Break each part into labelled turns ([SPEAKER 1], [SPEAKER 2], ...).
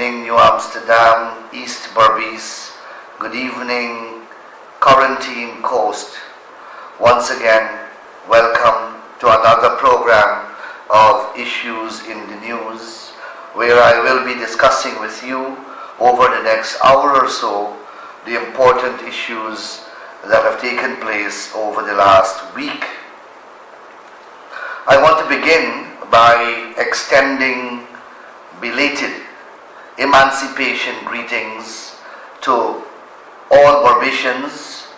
[SPEAKER 1] evening, New Amsterdam, East Berbice. Good evening, Quarantine Coast. Once again, welcome to another program of Issues in the News, where I will be discussing with you over the next hour or so the important issues that have taken place over the last week. I want to begin by extending belated emancipation greetings to all Berbicians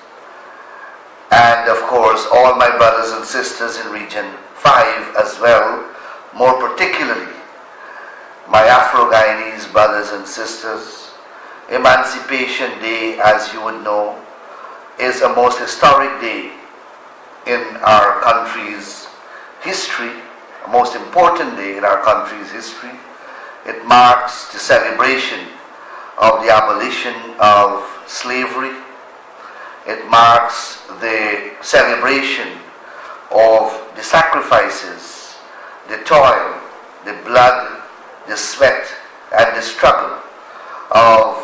[SPEAKER 1] and of course all my brothers and sisters in Region 5 as well, more particularly my Afro-Guyanese brothers and sisters. Emancipation Day, as you would know, is a most historic day in our country's history, a most important day in our country's history. It marks the celebration of the abolition of slavery. It marks the celebration of the sacrifices, the toil, the blood, the sweat, and the struggle of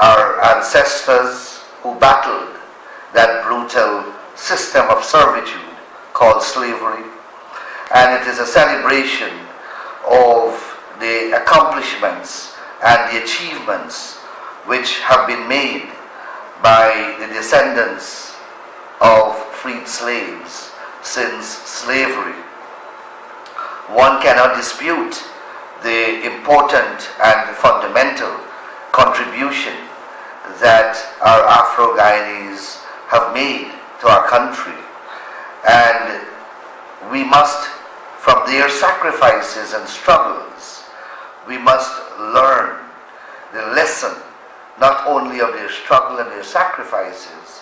[SPEAKER 1] our ancestors who battled that brutal system of servitude called slavery. And it is a celebration of the accomplishments and the achievements which have been made by the descendants of freed slaves since slavery. One cannot dispute the important and fundamental contribution that our Afro-Guyanese have made to our country, and we must, from their sacrifices and struggles, we must learn the lesson not only of their struggle and their sacrifices,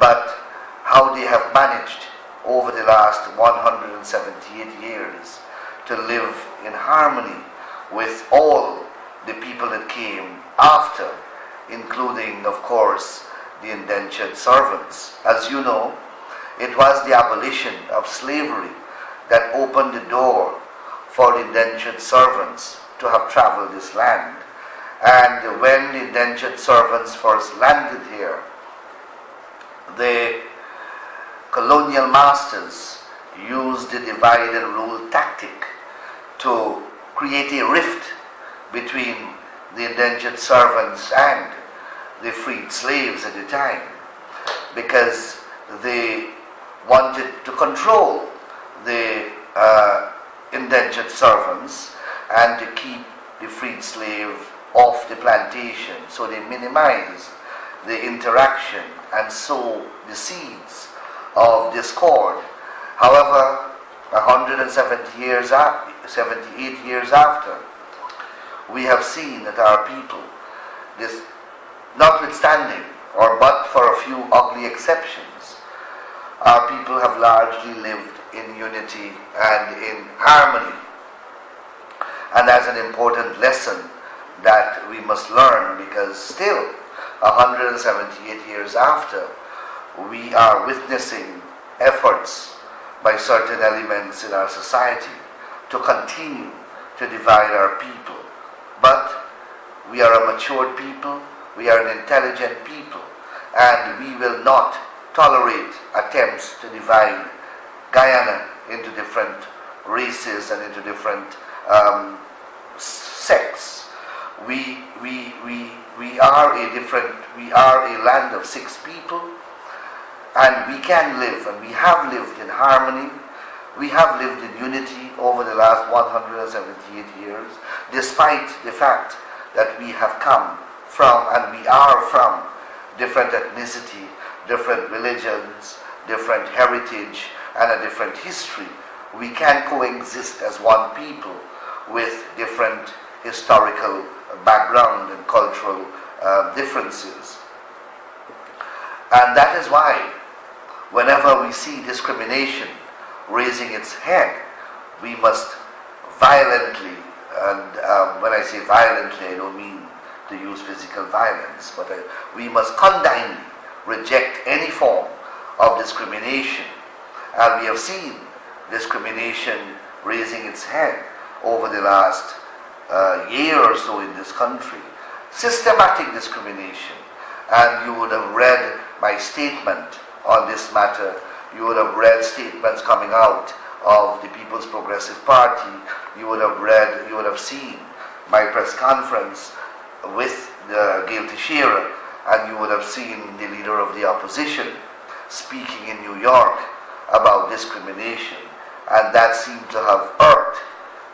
[SPEAKER 1] but how they have managed over the last 178 years to live in harmony with all the people that came after, including, of course, the indentured servants. As you know, it was the abolition of slavery that opened the door for the indentured servants to have traveled this land. And when the indentured servants first landed here, the colonial masters used the divide and rule tactic to create a rift between the indentured servants and the freed slaves at the time, because they wanted to control the indentured servants and to keep the freed slave off the plantation. So they minimized the interaction and sow the seeds of discord. However, 178 years after, we have seen that our people, this notwithstanding, or but for a few ugly exceptions, our people have largely lived in unity and in harmony. And that's an important lesson that we must learn, because still, 178 years after, we are witnessing efforts by certain elements in our society to continue to divide our people. But we are a matured people, we are an intelligent people, and we will not tolerate attempts to divide Guyana into different races and into different sects. We are a land of 6 people, and we can live, and we have lived in harmony. We have lived in unity over the last 178 years, despite the fact that we have come from, and we are from, different ethnicity, different religions, different heritage, and a different history. We can coexist as one people with different historical background and cultural differences. And that is why whenever we see discrimination raising its head, we must violently, and when I say violently, I don't mean to use physical violence, but we must condignly reject any form of discrimination. And we have seen discrimination raising its head over the last year or so in this country. Systematic discrimination. And you would have read my statement on this matter. You would have read statements coming out of the People's Progressive Party. You would have seen my press conference with Gail Teixeira, and you would have seen the leader of the opposition speaking in New York about discrimination, and that seemed to have irked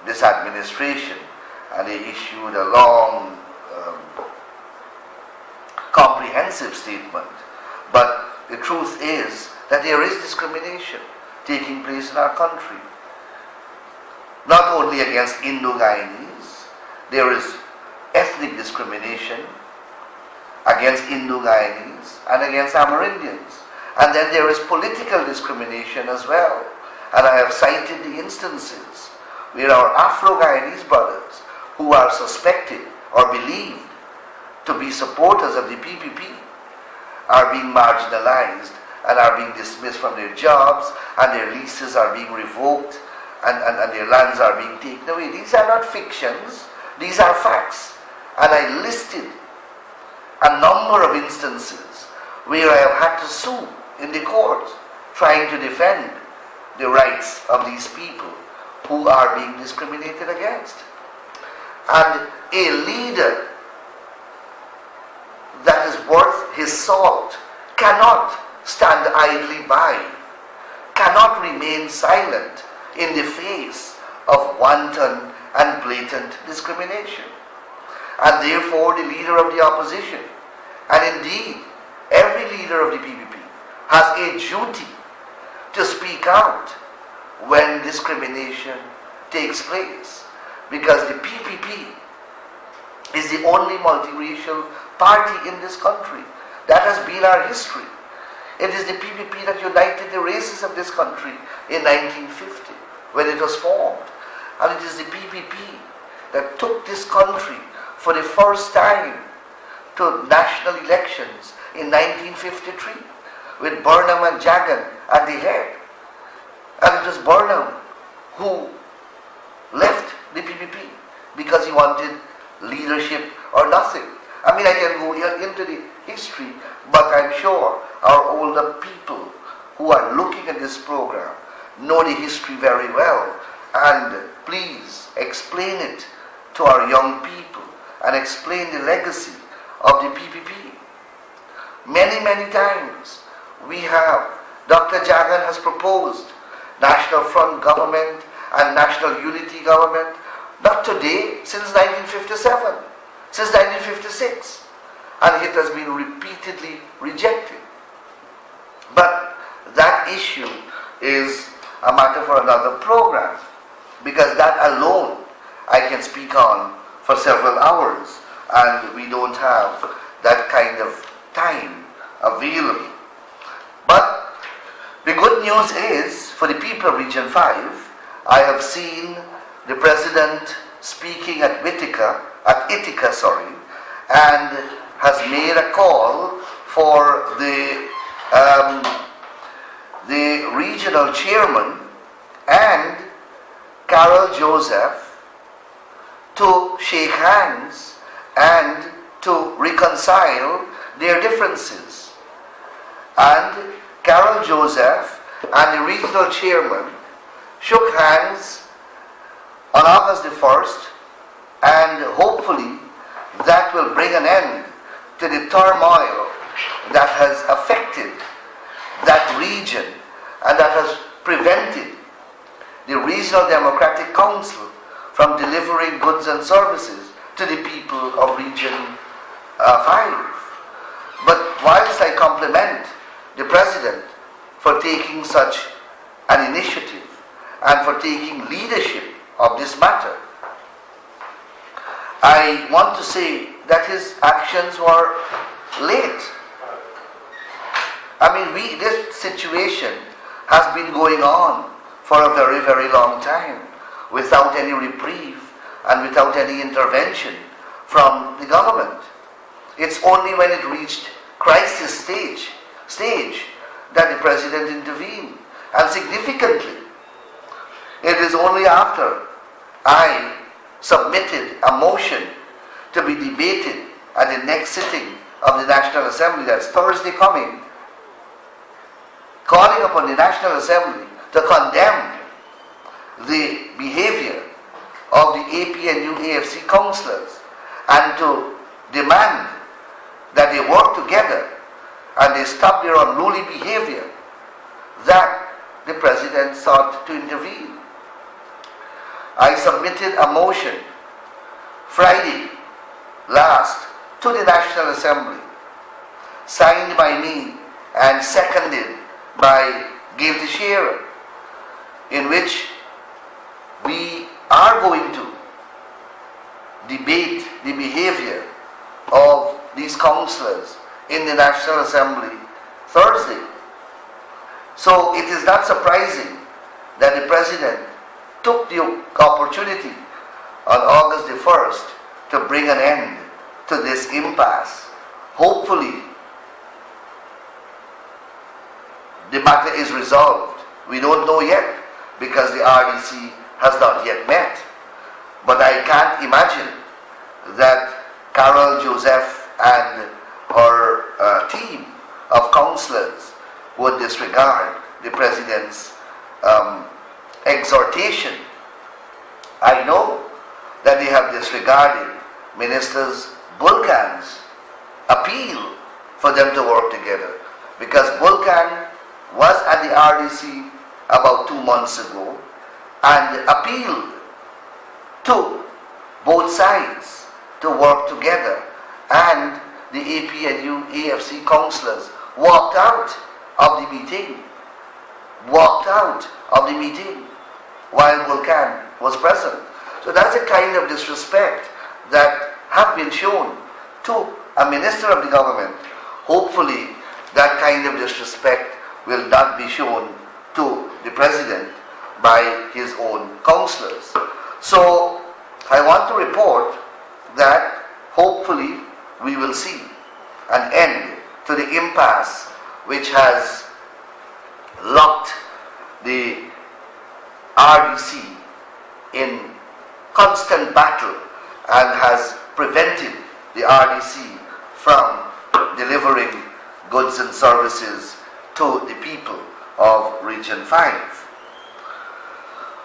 [SPEAKER 1] this administration, and they issued a long, comprehensive statement. But the truth is that there is discrimination taking place in our country. Not only against Indo-Guyanese, there is ethnic discrimination against Indo-Guyanese and against Amerindians. And then there is political discrimination as well. And I have cited the instances where our Afro-Guyanese brothers who are suspected or believed to be supporters of the PPP are being marginalized and are being dismissed from their jobs, and their leases are being revoked, and their lands are being taken away. These are not fictions, these are facts. And I listed a number of instances where I have had to sue in the court trying to defend the rights of these people who are being discriminated against. And a leader that is worth his salt cannot stand idly by, cannot remain silent in the face of wanton and blatant discrimination. And therefore the leader of the opposition, and indeed every leader of the PPP, has a duty to speak out when discrimination takes place, because the PPP is the only multiracial party in this country. That has been our history. It is the PPP that united the races of this country in 1950 when it was formed. And it is the PPP that took this country for the first time to national elections in 1953 with Burnham and Jagan at the head. And it was Burnham who left the PPP because he wanted leadership or nothing. I mean, I can go into the history, but I'm sure our older people who are looking at this program know the history very well. And please explain it to our young people and explain the legacy of the PPP. Many, many times Dr. Jagan has proposed National Front government and National Unity government, not today, since 1957, since 1956. And it has been repeatedly rejected. But that issue is a matter for another program, because that alone I can speak on for several hours, and we don't have that kind of time available. But the good news is, for the people of Region 5, I have seen the President speaking at Ithaca, and has made a call for the regional chairman and Carol Joseph to shake hands and to reconcile their differences. And Carol Joseph and the regional chairman shook hands on August the 1st, and hopefully that will bring an end to the turmoil that has affected that region and that has prevented the Regional Democratic Council from delivering goods and services to the people of Region 5. But whilst I compliment the President for taking such an initiative and for taking leadership of this matter, I want to say that his actions were late. I mean, this situation has been going on for a very, very long time without any reprieve and without any intervention from the government. It's only when it reached crisis stage that the President intervened, and significantly, it is only after I submitted a motion to be debated at the next sitting of the National Assembly, that's Thursday coming, calling upon the National Assembly to condemn the behavior of the APNU AFC councillors and to demand that they work together and they stop their unruly behavior, that the President sought to intervene. I submitted a motion Friday last to the National Assembly, signed by me and seconded by Gail Teixeira, in which we are going to debate the behavior of these councillors in the National Assembly Thursday. So it is not surprising that the President took the opportunity on August the 1st to bring an end to this impasse. Hopefully, the matter is resolved. We don't know yet because the RDC has not yet met. But I can't imagine that Carol Joseph and her team of councillors would disregard the President's exhortation. I know that they have disregarded Minister Bulkan's appeal for them to work together, because Bulkan was at the RDC about 2 months ago and appealed to both sides to work together, and the APNU AFC councillors walked out of the meeting while Bulkan was present. So that's the kind of disrespect that have been shown to a minister of the government. Hopefully that kind of disrespect will not be shown to the President by his own councillors. So I want to report that hopefully we will see an end to the impasse which has locked the RDC in constant battle and has prevented the RDC from delivering goods and services to the people of Region 5.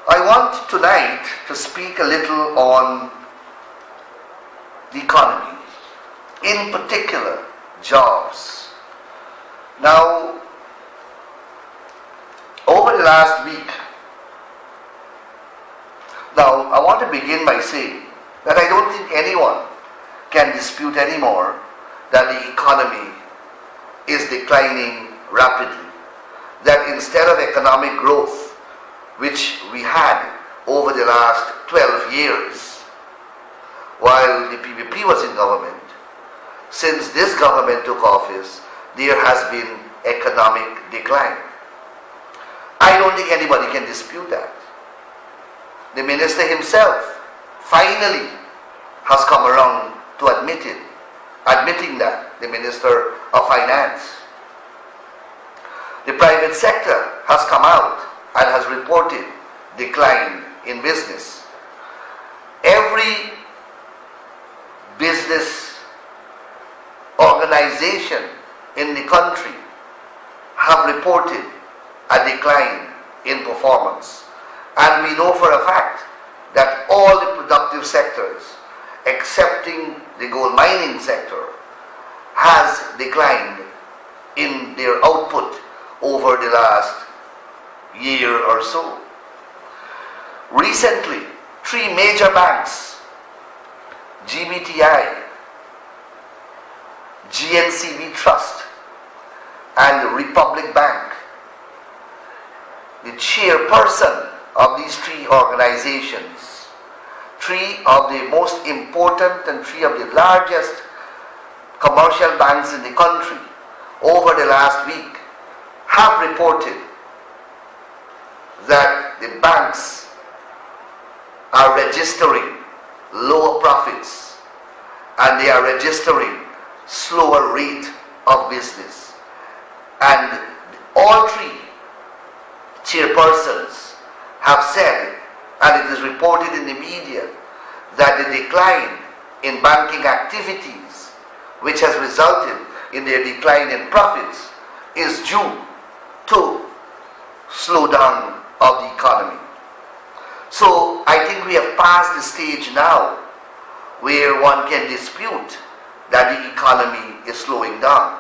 [SPEAKER 1] I want tonight to speak a little on the economy, in particular jobs. Now, over the last week, now I want to begin by saying that I don't think anyone can dispute anymore that the economy is declining rapidly. That instead of economic growth, which we had over the last 12 years, while the PPP was in government, since this government took office, there has been economic decline. I don't think anybody can dispute that. The minister himself finally has come around to admitting that, the Minister of Finance. The private sector has come out and has reported decline in business. Every business organization in the country have reported a decline in performance. And we know for a fact that all the productive sectors, excepting the gold mining sector, has declined in their output over the last year or so. Recently, 3 major banks, GBTI, GNCB Trust, and Republic Bank, the chairperson of these 3 organizations, 3 of the most important and 3 of the largest commercial banks in the country, over the last week, have reported that the banks are registering lower profits and they are registering slower rate of business. And all 3 chairpersons have said, and it is reported in the media, that the decline in banking activities, which has resulted in their decline in profits, is due to slowdown of the economy. So I think we have passed the stage now where one can dispute that the economy is slowing down.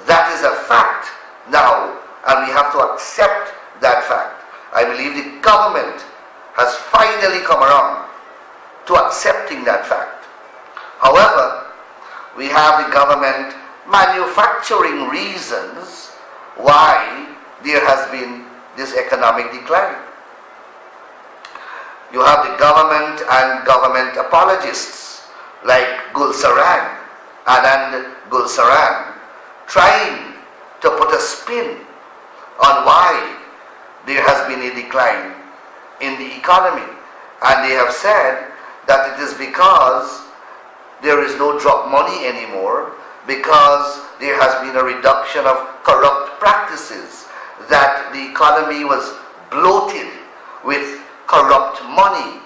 [SPEAKER 1] That is a fact now, and we have to accept that fact. I believe the government has finally come around to accepting that fact. However, we have the government manufacturing reasons why there has been this economic decline. You have the government and government apologists like Gulsaran, Anand Gulsaran, trying to put a spin on why there has been a decline in the economy. And they have said that it is because there is no drop money anymore, because there has been a reduction of corrupt practices, that the economy was bloated with corrupt money.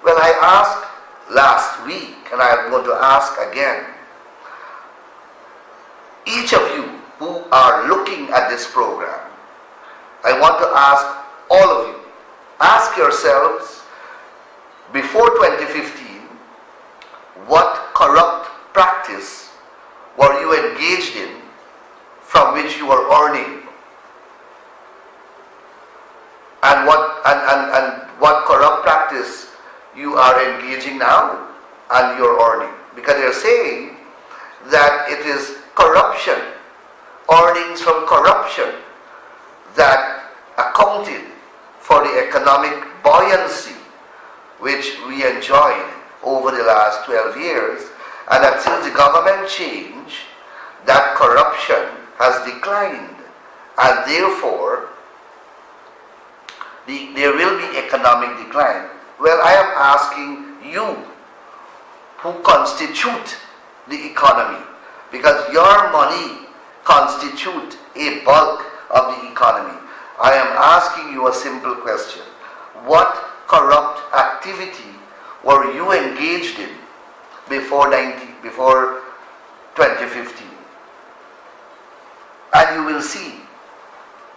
[SPEAKER 1] Well, I asked last week, and I am going to ask again, each of you who are looking at this program, I want to ask all of you, ask yourselves, before 2015, what corrupt practice were you engaged in from which you were earning? And what corrupt practice you are engaging now and you're earning? Because they're saying that it is corruption, earnings from corruption, that accounted for the economic buoyancy which we enjoyed over the last 12 years, and that since the government change, that corruption has declined, and therefore there will be economic decline. Well, I am asking you who constitute the economy, because your money constitute a bulk of the economy. I am asking you a simple question. What corrupt activity were you engaged in before 2015? And you will see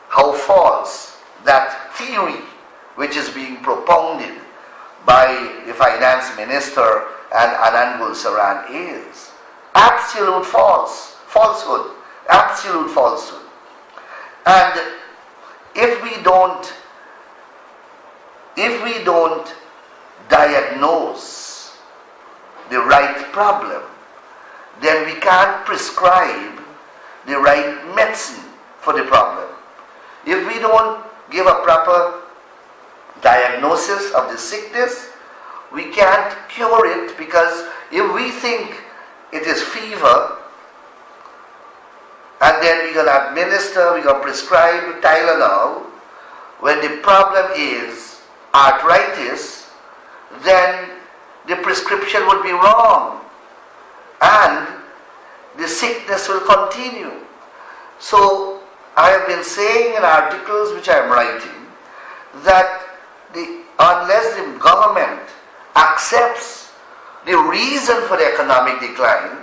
[SPEAKER 1] how false that theory which is being propounded by the finance minister and Anand Gulsaran is. Absolute falsehood, absolute falsehood. And if we don't diagnose the right problem, then we can't prescribe the right medicine for the problem. If we don't give a proper diagnosis of the sickness, we can't cure it, because if we think it is fever, and then we're going to administer, we're going to prescribe Tylenol, when the problem is arthritis, then the prescription would be wrong, and the sickness will continue. So I have been saying in articles which I am writing that unless the government accepts the reason for the economic decline,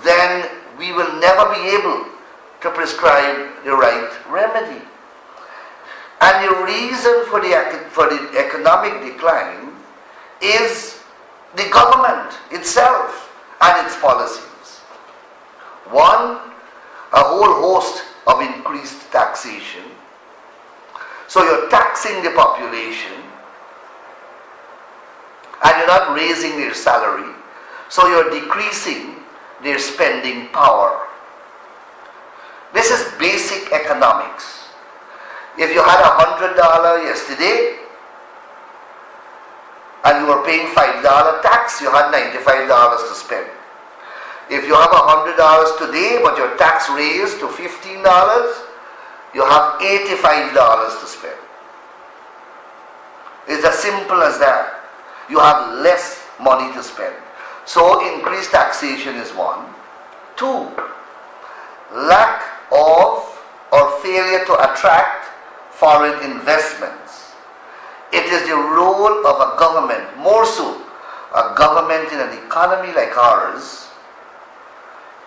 [SPEAKER 1] then we will never be able to prescribe the right remedy. And the reason for the economic decline is the government itself and its policies. One, a whole host of increased taxation. So you're taxing the population and you're not raising their salary, so you're decreasing their spending power. This is basic economics. If you had $100 yesterday and you were paying $5 tax, you had $95 to spend. If you have $100 today but your tax raised to $15, you have $85 to spend. It's as simple as that. You have less money to spend. So increased taxation is one. Two, lack of or failure to attract foreign investments. It is the role of a government, more so a government in an economy like ours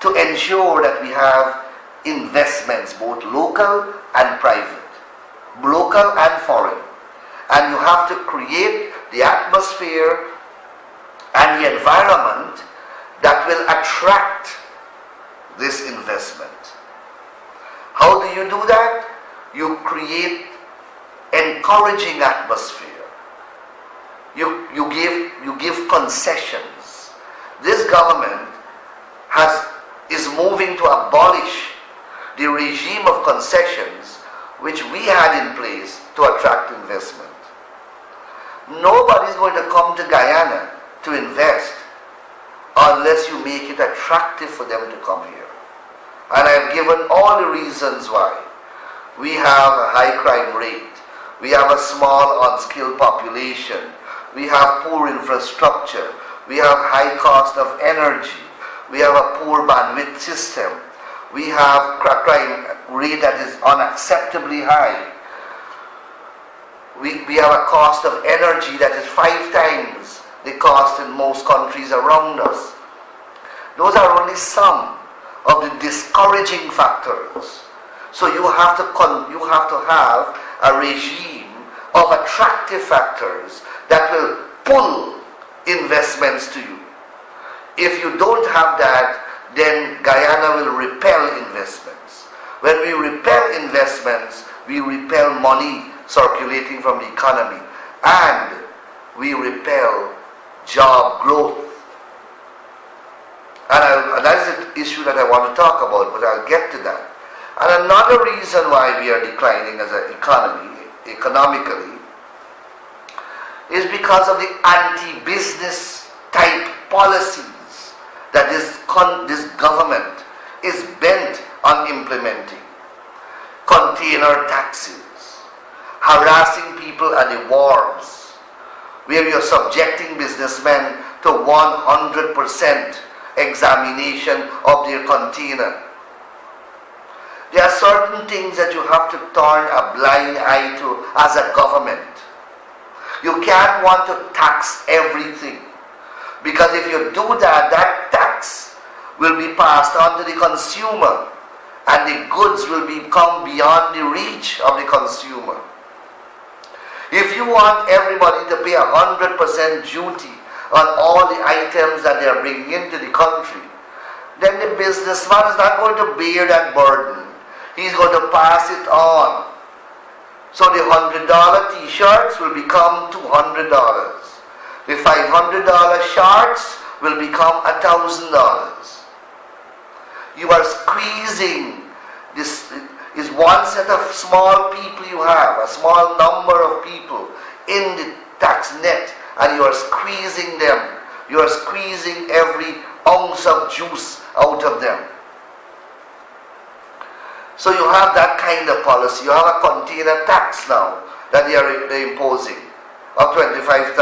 [SPEAKER 1] to ensure that we have investments, both local and private, local and foreign. And you have to create the atmosphere and the environment that will attract this investment. How do you do that? You create encouraging atmosphere. You give concessions. This government is moving to abolish the regime of concessions which we had in place to attract investment. Nobody is going to come to Guyana to invest unless you make it attractive for them to come here. And I have given all the reasons why. We have a high crime rate. We have a small unskilled population. We have poor infrastructure. We have high cost of energy. We have a poor bandwidth system. We have a crime rate that is unacceptably high. We have a cost of energy that is 5 times the cost in most countries around us. Those are only some of the discouraging factors. So you have to have a regime of attractive factors that will pull investments to you. If you don't have that, then Guyana will repel investments. When we repel investments, we repel money circulating from the economy, and we repel job growth. And that is an issue that I want to talk about, but I'll get to that. And another reason why we are declining as an economy, economically, is because of the anti-business type policies that this government is bent on implementing. Container taxes, harassing people at the wharves, where you're subjecting businessmen to 100% examination of their container. There are certain things that you have to turn a blind eye to as a government. You can't want to tax everything, because if you do that, that tax will be passed on to the consumer, and the goods will become beyond the reach of the consumer. If you want everybody to pay 100% duty on all the items that they are bringing into the country, then the businessman is not going to bear that burden. He's going to pass it on. So the $100 t-shirts will become $200. The $500 shirts will become $1,000. You are squeezing this. Is one set of small people you have, a small number of people in the tax net, and you are squeezing them. You are squeezing every ounce of juice out of them. So you have that kind of policy. You have a container tax now that they're imposing of $25,000.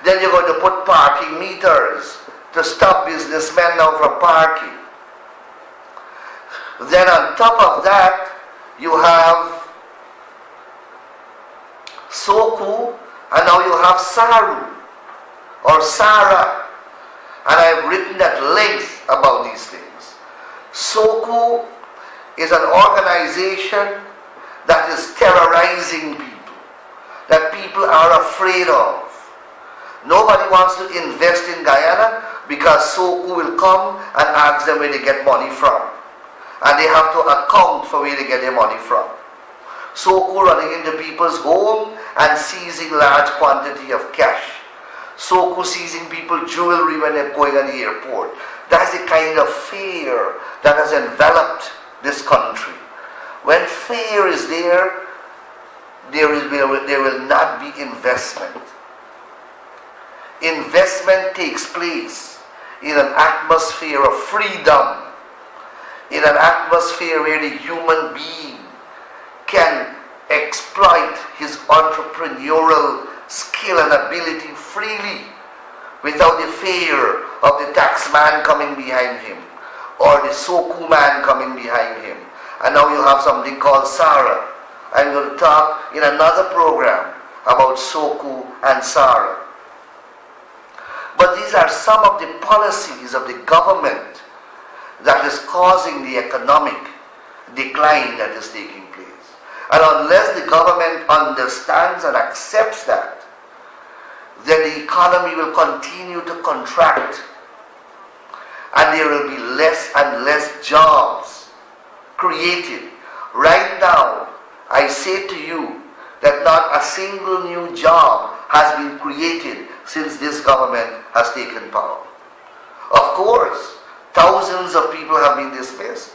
[SPEAKER 1] Then you're going to put parking meters to stop businessmen now from parking. Then on top of that, you have Soku, and now you have Saru or Sara. And I've written at length about these things. Soku is an organization that is terrorizing people, that people are afraid of. Nobody wants to invest in Guyana because Soku will come and ask them where they get money from. And they have to account for where they get their money from. Soku running into people's home and seizing large quantity of cash. Soku seizing people jewelry when they're going on the airport. That's the kind of fear that has enveloped this country. When fear is there, there will not be investment. Investment takes place in an atmosphere of freedom, in an atmosphere where the human being can exploit his entrepreneurial skill and ability freely without the fear of the tax man coming behind him or the Soku man coming behind him. And now you have something called Sara. I'm going to talk in another program about Soku and Sara. But these are some of the policies of the government that is causing the economic decline that is taking place. And unless the government understands and accepts that, then the economy will continue to contract and there will be less and less jobs created. Right now, I say to you that not a single new job has been created since this government has taken power. Of course, thousands of people have been dismissed.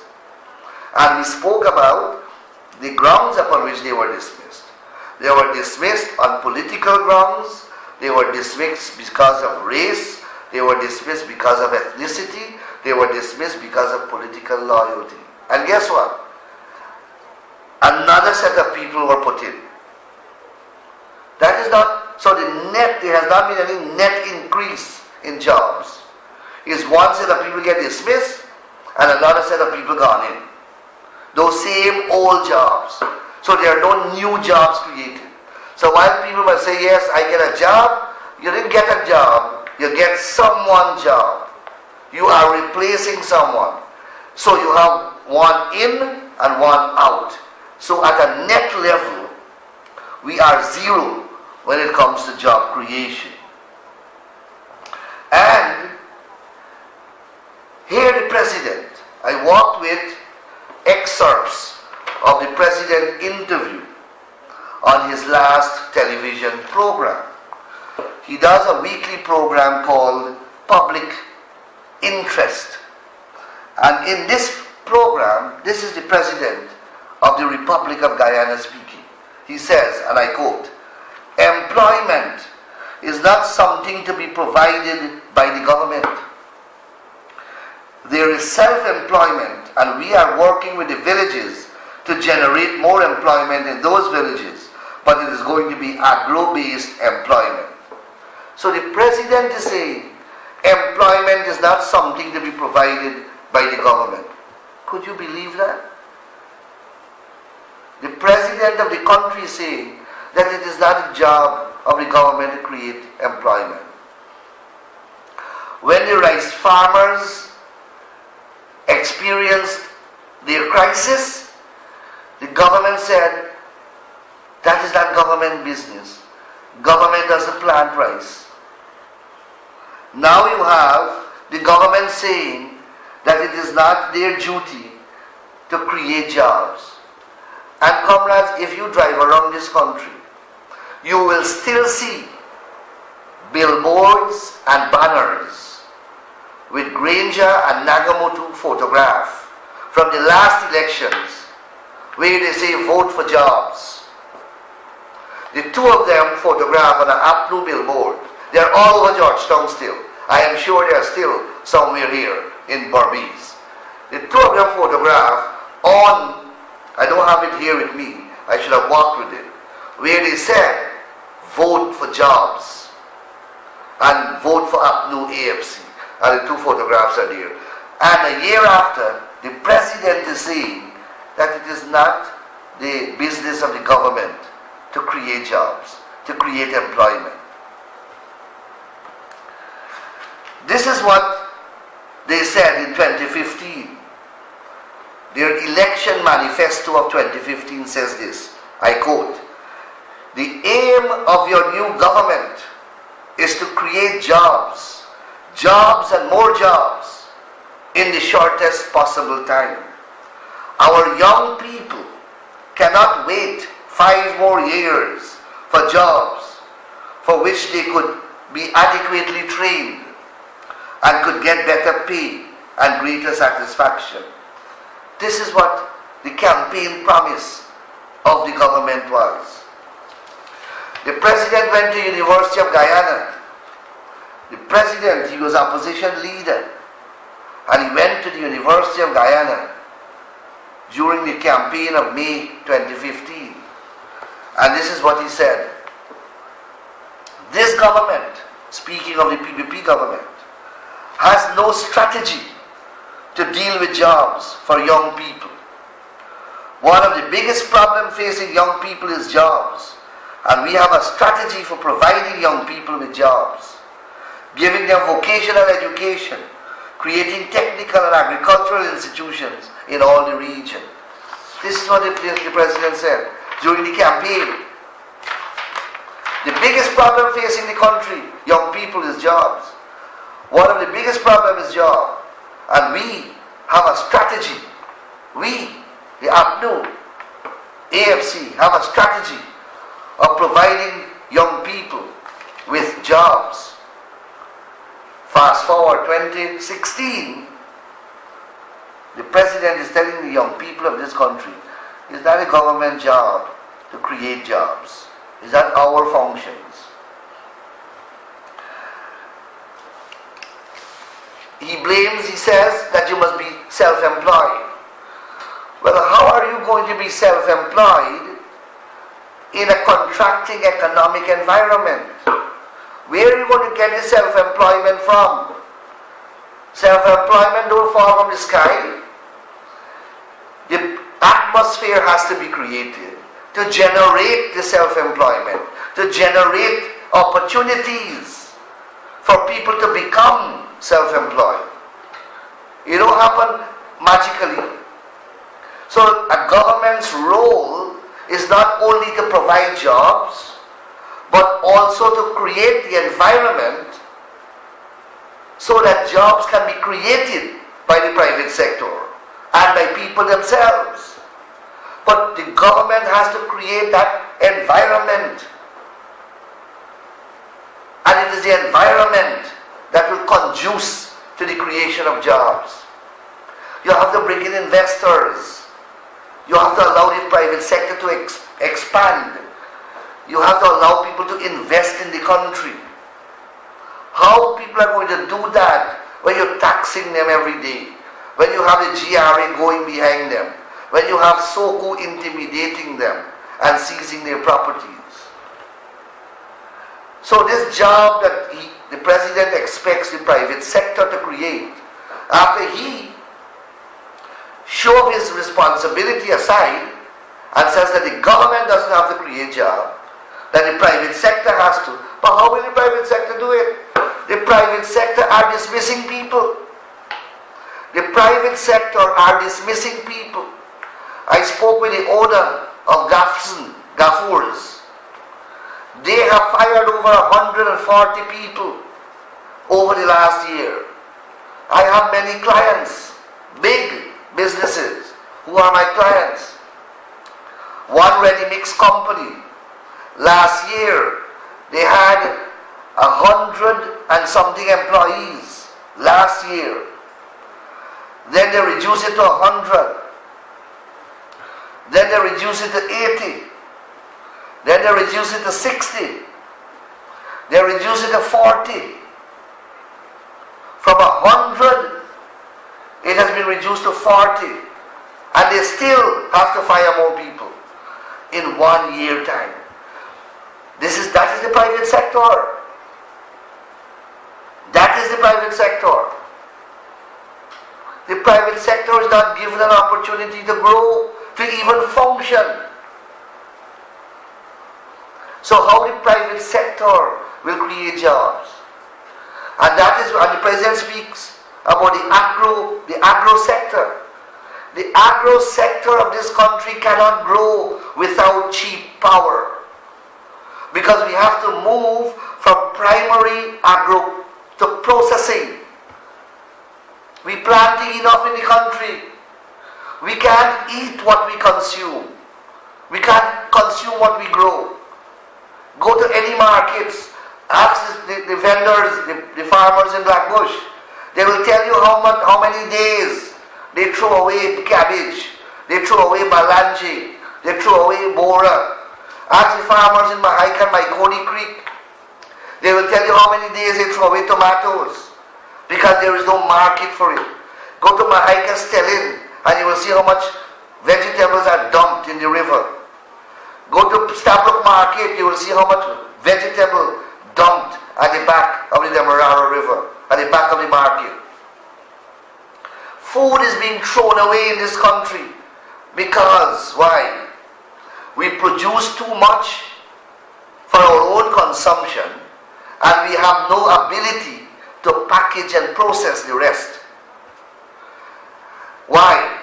[SPEAKER 1] And we spoke about the grounds upon which they were dismissed. They were dismissed on political grounds. They were dismissed because of race. They were dismissed because of ethnicity. They were dismissed because of political loyalty. And guess what? Another set of people were put in. That is not, so there has not been any net increase in jobs. It's one set of people get dismissed and another set of people gone in. Those same old jobs. So there are no new jobs created. So while people must say, yes, I get a job, you didn't get a job, you get someone job. You are replacing someone. So you have one in and one out. So at a net level, we are zero when it comes to job creation. And here the president, I walked with excerpts of the president interview on his last television program. He does a weekly program called Public Interest. And in this program, this is the president of the Republic of Guyana speaking. He says, and I quote, "Employment is not something to be provided by the government. There is self-employment, and we are working with the villages to generate more employment in those villages, but it is going to be agro-based employment." So the president is saying, employment is not something to be provided by the government. Could you believe that? The president of the country is saying that it is not a job of the government to create employment. When the rice farmers experienced their crisis, the government said, that is not government business. Government doesn't plant rice. Now you have the government saying that it is not their duty to create jobs. And comrades, if you drive around this country, you will still see billboards and banners with Granger and Nagamoto photograph from the last elections where they say vote for jobs. The two of them photographed on an APNU billboard. They are all over Georgetown still. I am sure they are still somewhere here in Berbice. The two of them photographed on, I don't have it here with me, I should have walked with it, where they said, vote for jobs and vote for APNU AFC. And the two photographs are there. And a year after, the president is saying that it is not the business of the government to create jobs, to create employment. This is what they said in 2015. Their election manifesto of 2015 says this, I quote, "The aim of your new government is to create jobs, jobs and more jobs in the shortest possible time. Our young people cannot wait 5 more years for jobs for which they could be adequately trained and could get better pay and greater satisfaction." This is what the campaign promise of the government was. The president went to University of Guyana. The president, he was opposition leader, and he went to the University of Guyana during the campaign of May 2015. And this is what he said. This government, speaking of the PPP government, has no strategy to deal with jobs for young people. One of the biggest problems facing young people is jobs, and we have a strategy for providing young people with jobs. giving them vocational education, creating technical and agricultural institutions in all the region. This is what the president said during the campaign. The biggest problem facing the country, young people, is jobs. One of the biggest problems is job. And we have a strategy. We, the APNU, AFC, have a strategy of providing young people with jobs. Fast forward 2016, the president is telling the young people of this country, it's not a government job to create jobs. Is that our functions? He says that you must be self-employed. Well, how are you going to be self-employed in a contracting economic environment? Where are you going to get the self-employment from? Self-employment don't fall from the sky. The atmosphere has to be created to generate the self-employment, to generate opportunities for people to become self-employed. It don't happen magically. So a government's role is not only to provide jobs, but also to create the environment so that jobs can be created by the private sector and by people themselves. But the government has to create that environment. And it is the environment that will conduce to the creation of jobs. You have to bring in investors. You have to allow the private sector to expand. You have to allow people to invest in the country. How people are going to do that when you're taxing them every day? When you have the GRA going behind them? When you have SOCO intimidating them and seizing their properties? So this job that the president expects the private sector to create, after he shows his responsibility aside and says that the government doesn't have to create jobs, that the private sector has to. But how will the private sector do it? The private sector are dismissing people. The private sector are dismissing people. I spoke with the owner of Gaffurs. They have fired over 140 people over the last year. I have many clients, big businesses who are my clients. One ready-mix company, last year they had 100 and something employees last year. Then they reduced it to 100. Then they reduce it to 80. Then they reduce it to 60. They reduce it to 40. From 100, it has been reduced to 40. And they still have to fire more people in 1 year time. That is the private sector. That is the private sector. The private sector is not given an opportunity to grow, to even function. So how the private sector will create jobs? And the president speaks about the agro sector. The agro sector of this country cannot grow without cheap power. Because we have to move from primary agro to processing. We planting enough in the country. We can't eat what we consume. We can't consume what we grow. Go to any markets, ask the vendors, the farmers in Blackbush. They will tell you how many days they throw away cabbage, they throw away balanji, they throw away bora. Ask the farmers in Mahika and Maikoni Creek. They will tell you how many days they throw away tomatoes because there is no market for it. Go to Mahika Stellin and you will see how much vegetables are dumped in the river. Go to Stabrook Market, you will see how much vegetable dumped at the back of the Demerara River, at the back of the market. Food is being thrown away in this country because, why? We produce too much for our own consumption and we have no ability to package and process the rest. Why?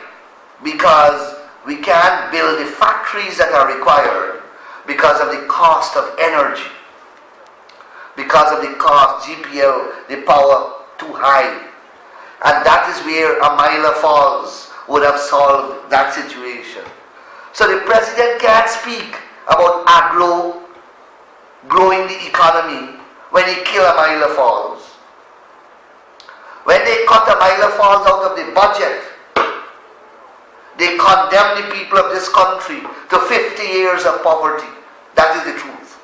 [SPEAKER 1] Because we can't build the factories that are required because of the cost of energy, because of the cost, GPL, the power too high. And that is where Amila Falls would have solved that situation. So the president can't speak about agro growing the economy when he killed Amila Falls. When they cut Amila Falls out of the budget, they condemn the people of this country to 50 years of poverty. That is the truth.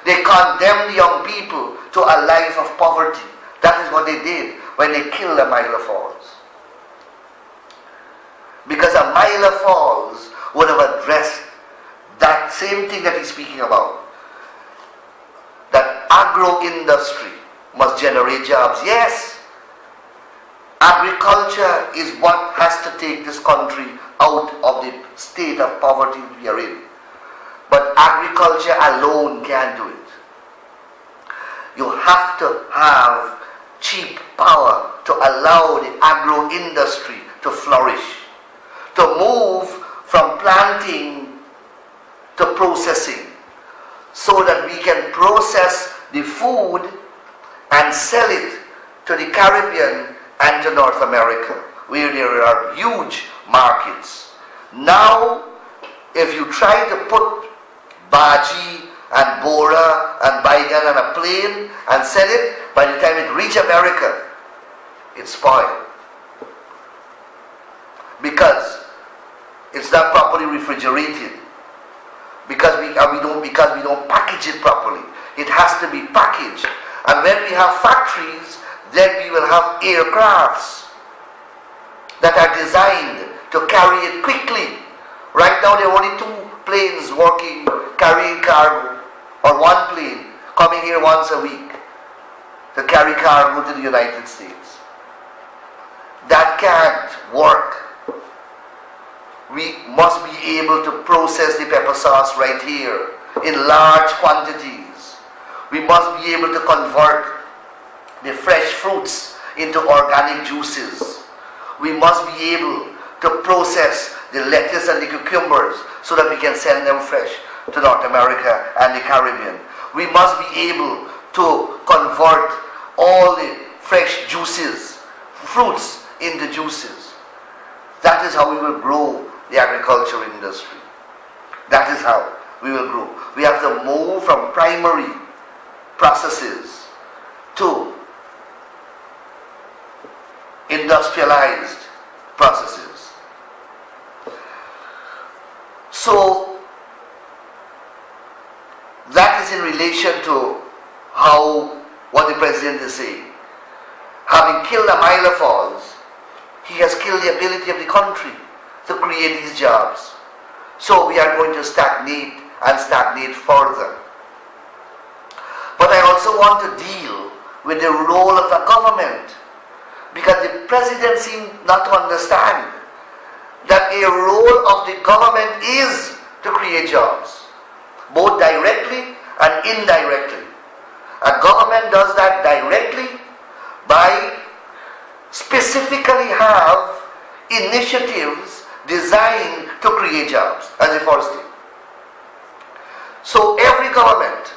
[SPEAKER 1] They condemn the young people to a life of poverty. That is what they did when they killed Amila Falls. Because Amila Falls would have addressed that same thing that he's speaking about. That agro-industry must generate jobs. Yes, agriculture is what has to take this country out of the state of poverty we are in. But agriculture alone can't do it. You have to have cheap power to allow the agro-industry to flourish, to move from planting to processing, so that we can process the food and sell it to the Caribbean and to North America, where there are huge markets. Now, if you try to put Baji and Bora and Baigan on a plane and sell it, by the time it reaches America, it's spoiled. Because it's not properly refrigerated. Because we don't package it properly. It has to be packaged. And when we have factories, then we will have aircrafts that are designed to carry it quickly. Right now there are only 2 planes working, carrying cargo, or 1 plane coming here once a week to carry cargo to the United States. That can't work. We must be able to process the pepper sauce right here in large quantities. We must be able to convert the fresh fruits into organic juices. We must be able to process the lettuce and the cucumbers so that we can send them fresh to North America and the Caribbean. We must be able to convert all the fresh juices, fruits, into juices. That is how we will grow the agricultural industry. That is how we will grow. We have to move from primary processes to industrialized processes. So that is in relation to what the president is saying. Having killed Amila Falls, he has killed the ability of the country to create these jobs. So we are going to stagnate and stagnate further. But I also want to deal with the role of the government, because the president seems not to understand that a role of the government is to create jobs, both directly and indirectly. A government does that directly by specifically have initiatives designed to create jobs, as a first thing. So every government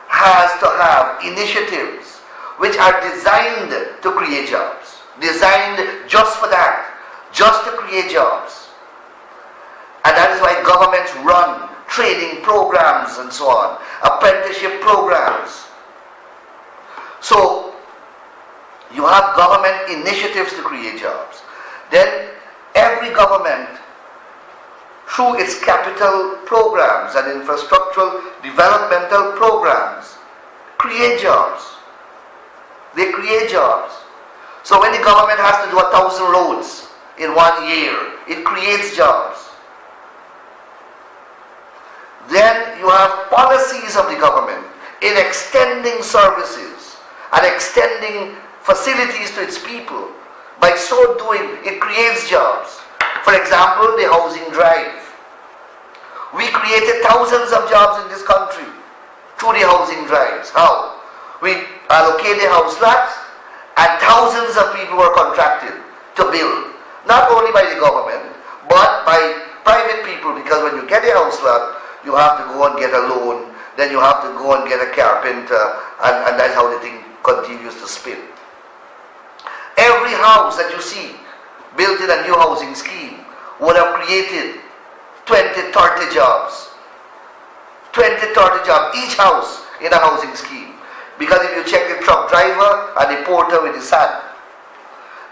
[SPEAKER 1] has to have initiatives which are designed to create jobs, designed just for that, just to create jobs. And that is why governments run training programs and so on, apprenticeship programs. So you have government initiatives to create jobs. Then every government, through its capital programs and infrastructural developmental programs, create jobs. They create jobs. So when the government has to do 1,000 roads in 1 year, it creates jobs. Then you have policies of the government in extending services and extending facilities to its people. By so doing, it creates jobs. For example, the housing drive. We created thousands of jobs in this country through the housing drives. How? We allocate the house lots And thousands of people were contracted to build, not only by the government, but by private people, because when you get a house lot, you have to go and get a loan, then you have to go and get a carpenter, and that's how the thing continues to spin. Every house that you see built in a new housing scheme would have created 20, 30 jobs. 20, 30 jobs, each house in a housing scheme. Because if you check the truck driver and the porter with the sand,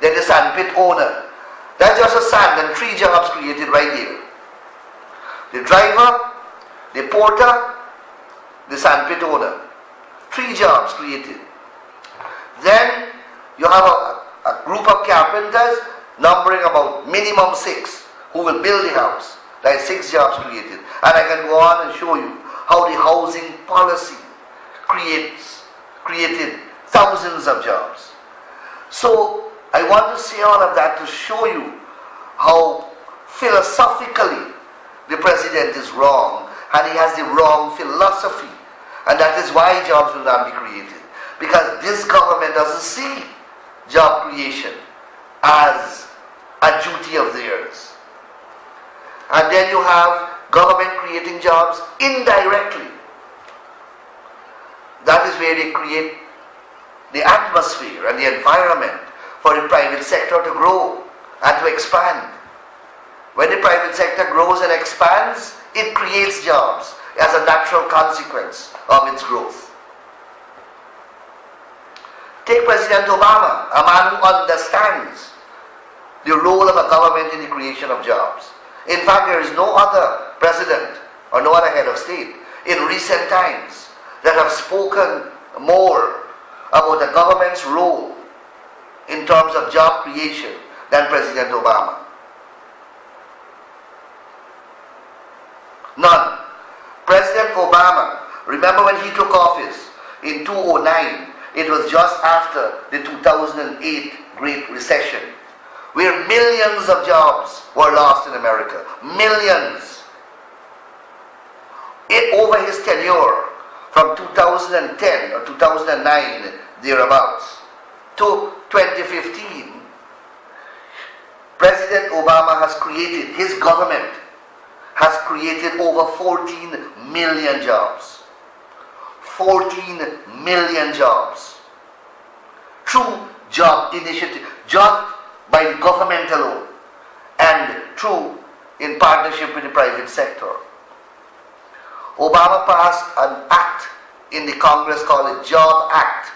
[SPEAKER 1] then the sand pit owner, that's just a sand and 3 jobs created right there. The driver, the porter, the sand pit owner. 3 jobs created. Then you have a group of carpenters numbering about minimum 6 who will build the house. That is 6 jobs created. And I can go on and show you how the housing policy created thousands of jobs. So I want to say all of that to show you how philosophically the president is wrong, and he has the wrong philosophy, and that is why jobs will not be created, because this government doesn't see job creation as a duty of theirs. And then you have government creating jobs indirectly. That is where they create the atmosphere and the environment for the private sector to grow and to expand. When the private sector grows and expands, it creates jobs as a natural consequence of its growth. Take President Obama, a man who understands the role of a government in the creation of jobs. In fact, there is no other president or no other head of state in recent times that have spoken more about the government's role in terms of job creation than President Obama. None. President Obama, remember when he took office in 2009, it was just after the 2008 Great Recession, where millions of jobs were lost in America. Millions. Over his tenure, from 2010 or 2009, thereabouts, to 2015, President Obama has created, his government has created over 14 million jobs. 14 million jobs. Through job initiative, just by the government alone, and through in partnership with the private sector. Obama passed an act in the Congress called the Job Act.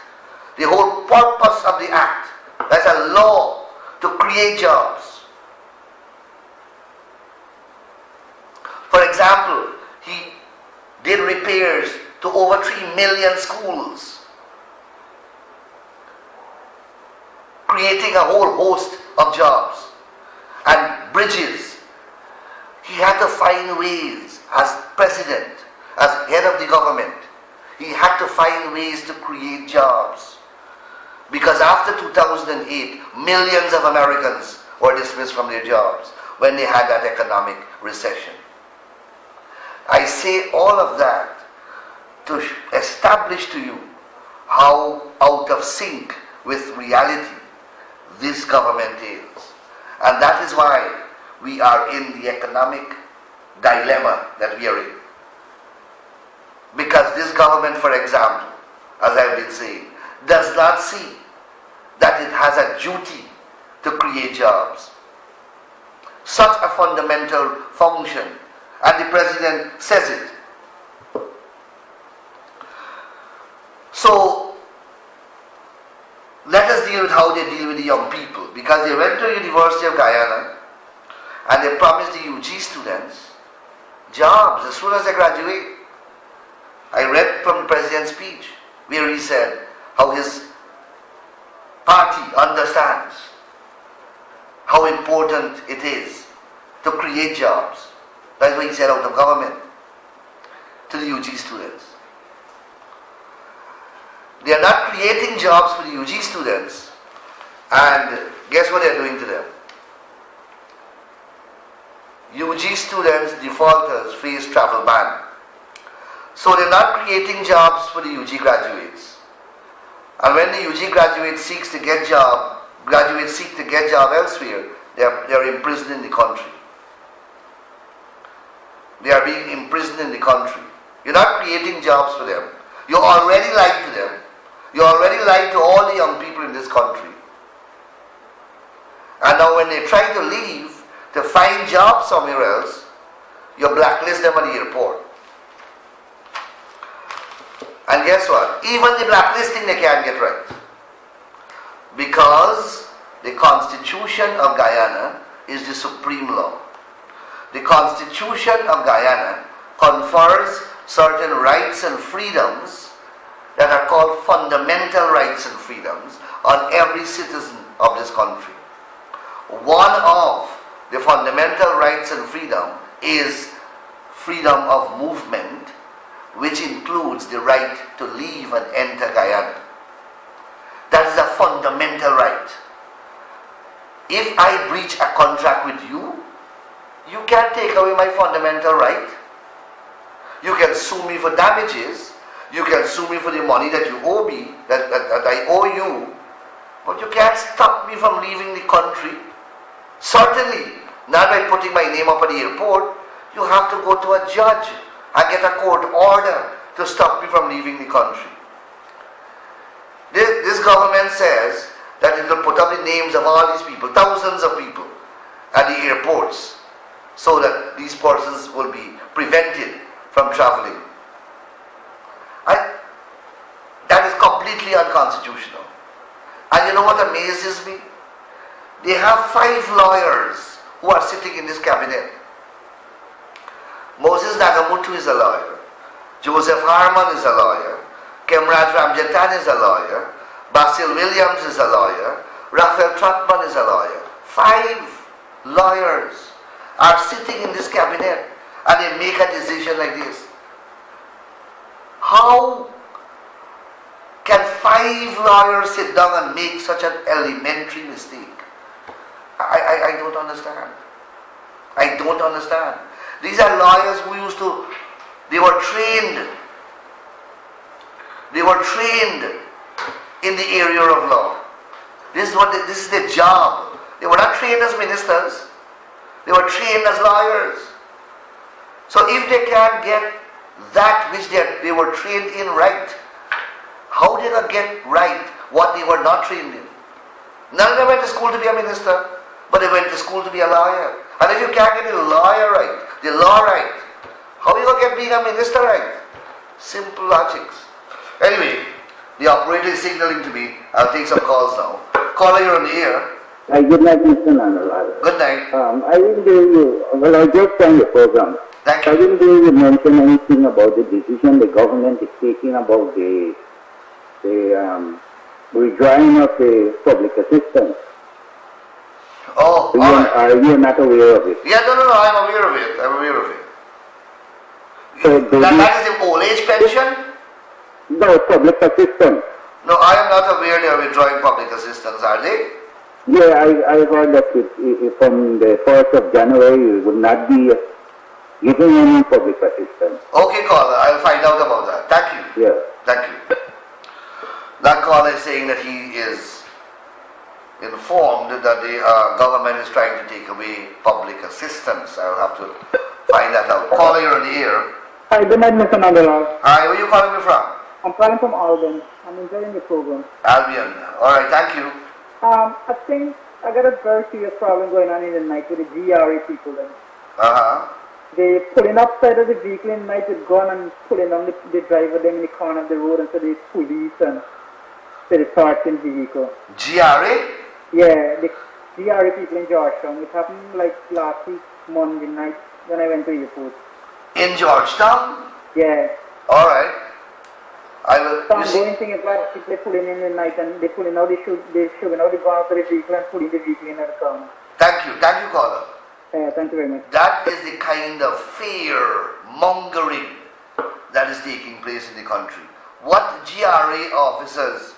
[SPEAKER 1] The whole purpose of the act, that's a law to create jobs. For example, he did repairs to over 3 million schools, creating a whole host of jobs and bridges. He had to find ways as president, as head of the government. He had to find ways to create jobs. Because after 2008, millions of Americans were dismissed from their jobs when they had that economic recession. I say all of that to establish to you how out of sync with reality this government is. And that is why we are in the economic dilemma that we are in. Because this government, for example, as I've been saying, does not see that it has a duty to create jobs. Such a fundamental function, and the president says it. So, let us deal with how they deal with the young people, because they went to the University of Guyana and they promised the UG students jobs as soon as they graduate. I read from the president's speech where he said how his party understands how important it is to create jobs. That's what he said out of government to the UG students. They are not creating jobs for the UG students, and guess what they are doing to them? UG students, defaulters, face travel ban. So they are not creating jobs for the UG graduates. And when the UG graduates seek to get job elsewhere, they are imprisoned in the country. They are being imprisoned in the country. You're not creating jobs for them. You already lied to them. You already lied to all the young people in this country. And now when they try to leave to find jobs somewhere else, you blacklist them at the airport. And guess what? Even the blacklisting they can't get right. Because the Constitution of Guyana is the supreme law. The Constitution of Guyana confers certain rights and freedoms that are called fundamental rights and freedoms on every citizen of this country. One of the fundamental rights and freedom is freedom of movement, which includes the right to leave and enter Guyana. That is a fundamental right. If I breach a contract with you, you can't take away my fundamental right. You can sue me for damages. You can sue me for the money that you owe me, that I owe you. But you can't stop me from leaving the country. Certainly, not by putting my name up at the airport. You have to go to a judge and get a court order to stop me from leaving the country. This government says that it will put up the names of all these people, thousands of people, at the airports, so that these persons will be prevented from traveling. That is completely unconstitutional. And you know what amazes me? They have 5 lawyers who are sitting in this cabinet. Moses Nagamutu is a lawyer. Joseph Harman is a lawyer. Kemraj Ramjatan is a lawyer. Basil Williams is a lawyer. Raphael Trotman is a lawyer. 5 lawyers are sitting in this cabinet and they make a decision like this. How can 5 lawyers sit down and make such an elementary mistake? I don't understand. I don't understand. These are lawyers who they were trained in the area of law. This is their job. They were not trained as ministers. They were trained as lawyers. So if they can't get that which they were trained in right, how they can get right what they were not trained in? None of them went to school to be a minister, but they went to school to be a lawyer. And if you can't get the lawyer right, the law right, how are you going to get being a minister right? Simple logics. Anyway, the operator is signaling to me. I'll take some calls now. Caller, you're on the air.
[SPEAKER 2] Good night, Mr. Nanalal.
[SPEAKER 1] Good night.
[SPEAKER 2] I didn't hear you. Well, I just found your program.
[SPEAKER 1] Thank you.
[SPEAKER 2] I didn't hear you mention anything about the decision the government is taking about the withdrawing of the public assistance.
[SPEAKER 1] Oh,
[SPEAKER 2] Are you not aware of it?
[SPEAKER 1] Yeah, no, I'm aware of it. I'm aware of it.
[SPEAKER 2] So
[SPEAKER 1] that is the old age pension?
[SPEAKER 2] No, public assistance.
[SPEAKER 1] No, I am not aware they are withdrawing public assistance, are they?
[SPEAKER 2] Yeah, I heard that from the 1st of January it would not be giving any public assistance.
[SPEAKER 1] Okay, caller, I'll find out about that. Thank you.
[SPEAKER 2] Yeah.
[SPEAKER 1] Thank you. That caller is saying that he is informed that the government is trying to take away public assistance. I'll have to find that out. Caller, you're on the air.
[SPEAKER 3] Hi, good night, Mr. Nandalar.
[SPEAKER 1] Hi, where are you calling me from?
[SPEAKER 3] I'm calling from Albion. I'm enjoying the program.
[SPEAKER 1] Albion. Alright, thank you.
[SPEAKER 3] I think I got a very serious problem going on in the night with the GRA people then. They pulling upside of the vehicle in the night with gun and pulling on the driver them in the corner of the road and so the police and so the parking vehicle.
[SPEAKER 1] GRA?
[SPEAKER 3] Yeah, the GRA people in Georgetown. It happened like last week, Monday night when I went to the airport.
[SPEAKER 1] In Georgetown?
[SPEAKER 3] Yeah.
[SPEAKER 1] Alright. I will.
[SPEAKER 3] So I'm going thing is like people pulling in the night and they pulling out they're shoving out the gun out of the vehicle and pulling the vehicle in the corner.
[SPEAKER 1] Thank you, caller.
[SPEAKER 3] Thank you very much.
[SPEAKER 1] That is the kind of fear mongering that is taking place in the country. What GRA officers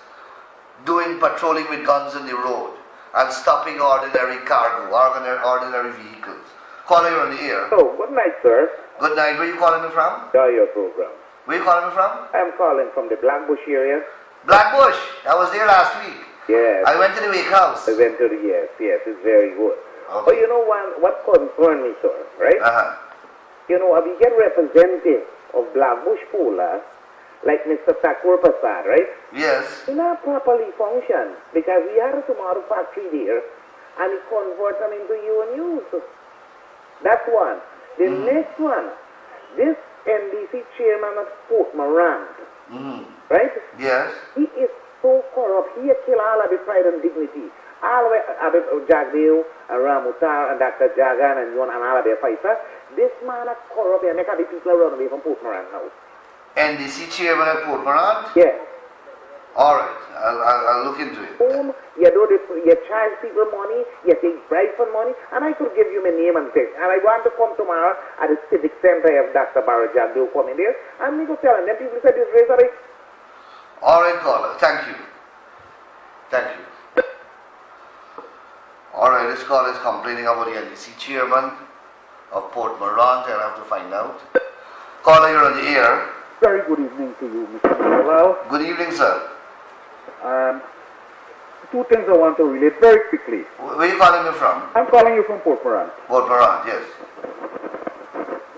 [SPEAKER 1] doing patrolling with guns on the road and stopping ordinary cargo, ordinary vehicles? Caller, you're on the air.
[SPEAKER 2] Oh, good night, sir.
[SPEAKER 1] Good night. Where are you calling me from?
[SPEAKER 2] Enjoy your program.
[SPEAKER 1] Where are you calling me from?
[SPEAKER 2] I'm calling from the Blackbush area.
[SPEAKER 1] Blackbush. I was there last week.
[SPEAKER 4] Yes.
[SPEAKER 1] I went to the wake house.
[SPEAKER 4] I went to the, yes, it's very good.
[SPEAKER 1] Okay.
[SPEAKER 4] But you know what concerned me, sir, right? You know, we get representatives of Blackbush Polar, like Mr. Thakur Prasad, right?
[SPEAKER 1] Yes.
[SPEAKER 4] He not properly function because we had a tomato factory there and he convert them into use. That's one. The next one, this NDC chairman of Port Morant, right?
[SPEAKER 1] Yes.
[SPEAKER 4] He is so corrupt. He kill all of his pride and dignity. All the way, Jagdeo, Ramutar, and Dr. Jagan, and Yon, and all of their fighter. This man is corrupt. He make the people run away from Port Morant now.
[SPEAKER 1] NDC chairman at Port Morant?
[SPEAKER 4] Yeah.
[SPEAKER 1] All right. I'll look into it.
[SPEAKER 4] You charge people money, you take bribe for money, and I could give you my name and thing. And I want to come tomorrow at the Civic Center of Dr. Barrett Jagdeo coming there, and me go tell them. Then people say this race are
[SPEAKER 1] All right, caller. Thank you. Thank you. All right, this caller is complaining about the NDC chairman of Port Morant. I'll have to find out. Caller, you're on the air.
[SPEAKER 5] Very good evening to you, Mr. Nicolau.
[SPEAKER 1] Good evening, sir.
[SPEAKER 5] Two things I want to relate very quickly.
[SPEAKER 1] Where are you calling me from?
[SPEAKER 5] I'm calling you from Port Morant.
[SPEAKER 1] Port Morant, yes.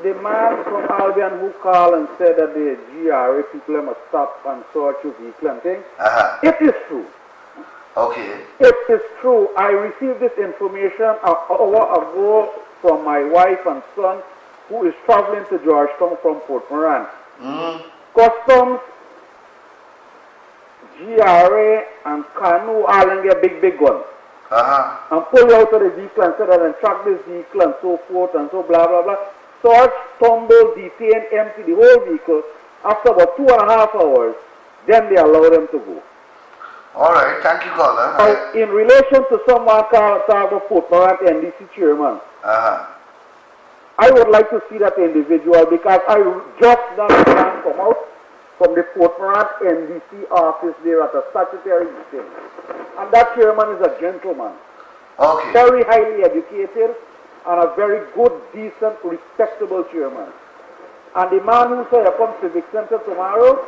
[SPEAKER 5] The man from Albion who called and said that the GRA people must stop and search your vehicle and things. It is true.
[SPEAKER 1] Okay.
[SPEAKER 5] It is true. I received this information an hour ago from my wife and son who is traveling to Georgetown from Port Morant. Customs, GRA, and Canoe all in their big guns. And pull you out of the vehicle and said that and track this vehicle and so forth and so blah blah blah. Search, tumble, detain, empty the whole vehicle. After about 2.5 hours, then they allow them to go.
[SPEAKER 1] All right, thank you, caller.
[SPEAKER 5] Now, in relation to someone called Port Morant NDC chairman, I would like to see that individual because I just now come out from the Port Morant NDC office there at a statutory meeting. And that chairman is a gentleman.
[SPEAKER 1] Okay.
[SPEAKER 5] Very highly educated and a very good, decent, respectable chairman. And the man who said I come to Civic Center tomorrow,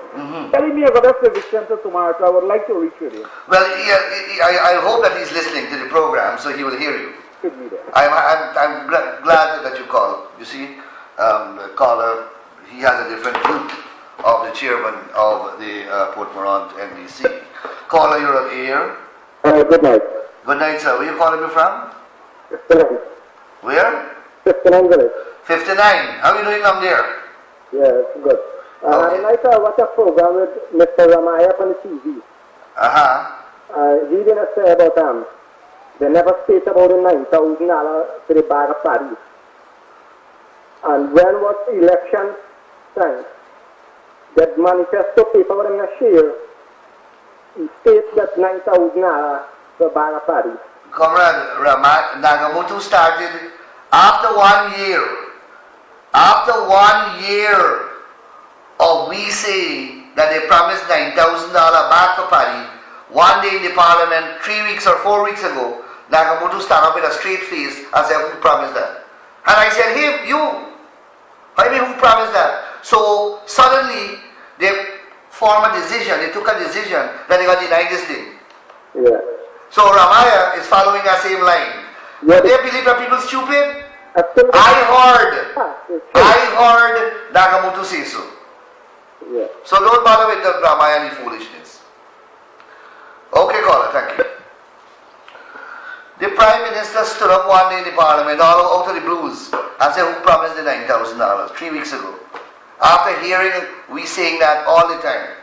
[SPEAKER 5] telling me about that Civic Center tomorrow, so I would like to reach with him.
[SPEAKER 1] Well, I hope that he's listening to the program, so he will hear you. I'm glad that you called. You see, the caller, he has a different view of the chairman of the Port Morant NDC. Caller, you're on air.
[SPEAKER 2] Good night.
[SPEAKER 1] Good night, sir. Where are you calling me from?
[SPEAKER 2] 59.
[SPEAKER 1] Where?
[SPEAKER 2] 59 village.
[SPEAKER 1] 59. How are you doing up there?
[SPEAKER 2] Yes, good.
[SPEAKER 1] Okay.
[SPEAKER 2] And I watch a program with Mr. Ramaya on the TV. He didn't say about they never state about the $9,000 to the bag of Paris. And when was election time, that manifesto paper in the share, he states that $9,000 to the bag of Paris.
[SPEAKER 1] Comrade Nagamoto started after 1 year. After 1 year of we saying that they promised $9,000 back for Paris, one day in the parliament, 3 weeks or 4 weeks ago, Nagamoto stand up with a straight face and said, who promised that? And I said, him, you. I mean, who promised that? So suddenly, they formed a decision, they took a decision that they got denied this thing.
[SPEAKER 2] Yeah.
[SPEAKER 1] So Ramaya is following that same line.
[SPEAKER 2] Yeah.
[SPEAKER 1] They believe that people stupid?
[SPEAKER 2] Absolutely.
[SPEAKER 1] I heard Nagamoto say so.
[SPEAKER 2] Yeah.
[SPEAKER 1] So don't bother with the Ramaya and the foolishness. Okay, caller, thank you. The Prime Minister stood up one day in the Parliament, all out of the blues, and said, who promised the $9,000 3 weeks ago? After hearing we saying that all the time,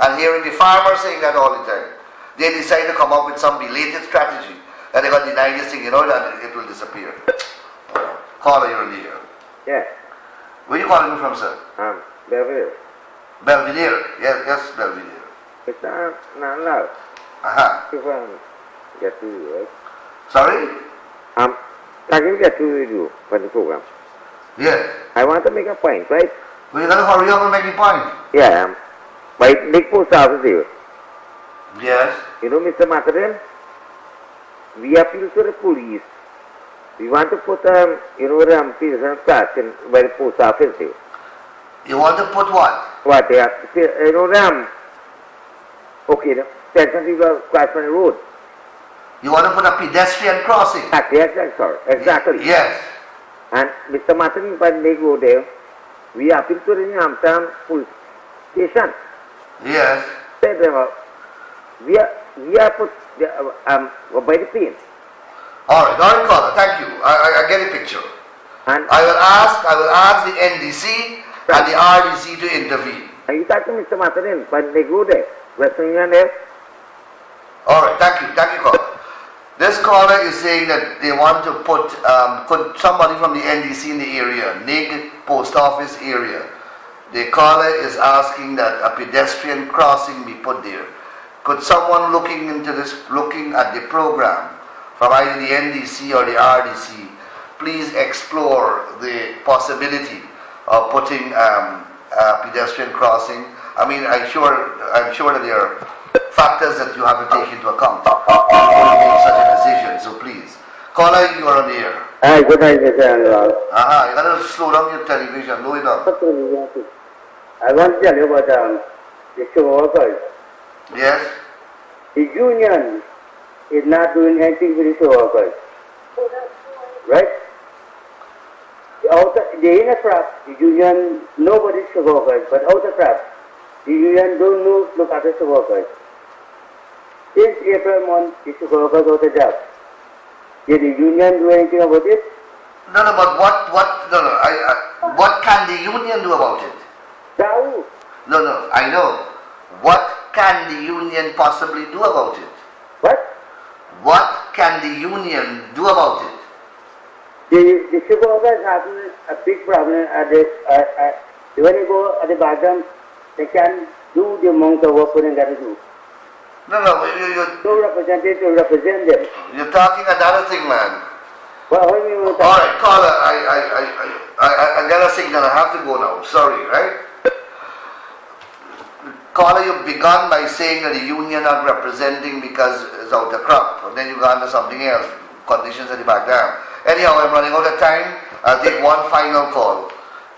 [SPEAKER 1] and hearing the farmers saying that all the time, they decided to come up with some belated strategy, and they got denied this thing, you know, that it will disappear. Caller, you're in the air.
[SPEAKER 4] Yeah.
[SPEAKER 1] Where are you calling me from, sir?
[SPEAKER 4] Belvedere.
[SPEAKER 1] Belvedere. Yes, Belvedere.
[SPEAKER 4] It's not loud. You get to you, right?
[SPEAKER 1] Sorry?
[SPEAKER 4] I can get to you for the program.
[SPEAKER 1] Yes.
[SPEAKER 4] I want to make a point, right?
[SPEAKER 1] Well, you got to hurry up and make your point.
[SPEAKER 4] Yeah, by big post office here.
[SPEAKER 1] Yes.
[SPEAKER 4] You know, Mr. Mataran, we appeal to the police. We want to put, prison station by the post office here.
[SPEAKER 1] You want to put what?
[SPEAKER 4] What they have to say,
[SPEAKER 6] Okay, the people cross on the road.
[SPEAKER 1] You want to put a pedestrian crossing?
[SPEAKER 6] Yes, sir. Exactly.
[SPEAKER 1] Yes.
[SPEAKER 6] And Mr. Martin, when they go there, we appeal to the New Amsterdam police station.
[SPEAKER 1] Yes.
[SPEAKER 6] Said we are put by the plane.
[SPEAKER 1] All right, caller. Thank you. I get a picture.
[SPEAKER 6] And
[SPEAKER 1] I will ask the NDC and the RDC to intervene.
[SPEAKER 6] And you talk to Mr. Martin when they go there. Western Union there.
[SPEAKER 1] All right, thank you, caller. This caller is saying that they want to put somebody from the NDC in the area, Nig Post Office area. The caller is asking that a pedestrian crossing be put there. Could someone looking at the program from either the NDC or the RDC please explore the possibility of putting a pedestrian crossing? I mean, I'm sure that there are factors that you have to take into account before you make such a decision. So please, caller, you are on the air.
[SPEAKER 6] Hi, good night, Mr. Anurag.
[SPEAKER 1] You gotta slow down your television, lower it down.
[SPEAKER 6] I want to tell you about the show workers.
[SPEAKER 1] Yes?
[SPEAKER 6] The union is not doing anything with the show workers. Right? They're in a trap. The union, nobody's show workers, but out of trap. The union don't look at the show workers. Since April month, the show workers out of job. Did the union do anything about it?
[SPEAKER 1] No, but what can the union do about it?
[SPEAKER 6] No.
[SPEAKER 1] No, I know. What can the union possibly do about it?
[SPEAKER 6] What?
[SPEAKER 1] What can the union do about it?
[SPEAKER 6] The sugar workers have a big problem at when you go at the bottom, they can do the amount of work they got to do.
[SPEAKER 1] No,
[SPEAKER 6] No representative to represent them.
[SPEAKER 1] You're talking another thing, man.
[SPEAKER 6] Well, what do you want to
[SPEAKER 1] All right, caller, I got a signal. I have to go now. Sorry, right? Caller, you've begun by saying that the union are representing because it's out of crop. And then you go on to something else. Conditions at the back down. Anyhow, I'm running out of time. I'll take one final call.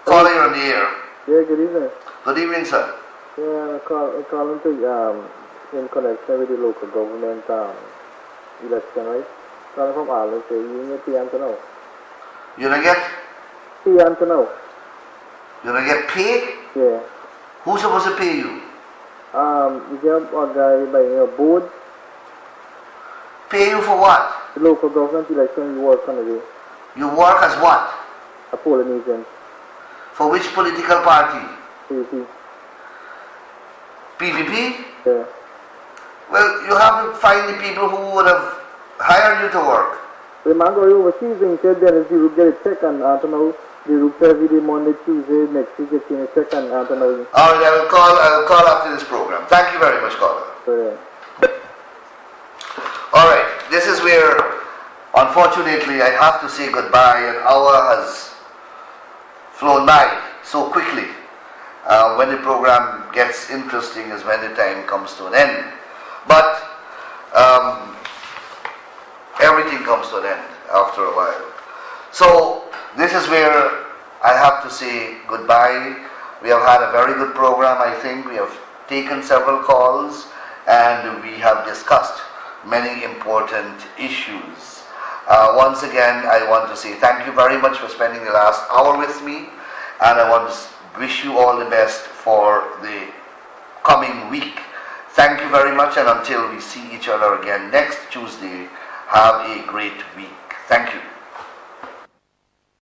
[SPEAKER 1] Caller, you're on the air.
[SPEAKER 2] Yeah, good evening.
[SPEAKER 1] Good evening, sir.
[SPEAKER 2] Yeah, I'm calling to in connection with the local government election, right? Calling from Ireland, so you need to know.
[SPEAKER 1] You're gonna get?
[SPEAKER 2] To know.
[SPEAKER 1] You're gonna get paid?
[SPEAKER 2] Yeah.
[SPEAKER 1] Who's supposed to pay you?
[SPEAKER 2] You get a guy by a board.
[SPEAKER 1] Pay you for what?
[SPEAKER 2] The local government election you work on the day.
[SPEAKER 1] You work as what?
[SPEAKER 2] A polling agent.
[SPEAKER 1] For which political party?
[SPEAKER 2] PVP.
[SPEAKER 1] PVP?
[SPEAKER 2] Yeah.
[SPEAKER 1] Well, you have to find the people who would have hired you to work.
[SPEAKER 2] The man going overseas and said then if you get a check and I don't know, the route every day, Monday, Tuesday, next week get a check and I don't know.
[SPEAKER 1] All right, I will call after this program. Thank you very much, caller.
[SPEAKER 2] So, yeah.
[SPEAKER 1] All right, this is where, unfortunately, I have to say goodbye. An hour has flown by so quickly. When the program gets interesting is when the time comes to an end. But everything comes to an end after a while. So this is where I have to say goodbye. We have had a very good program, I think. We have taken several calls and we have discussed many important issues. Once again, I want to say thank you very much for spending the last hour with me, and I want to wish you all the best for the coming week. Thank you very much, and until we see each other again next Tuesday, have a great week. Thank you.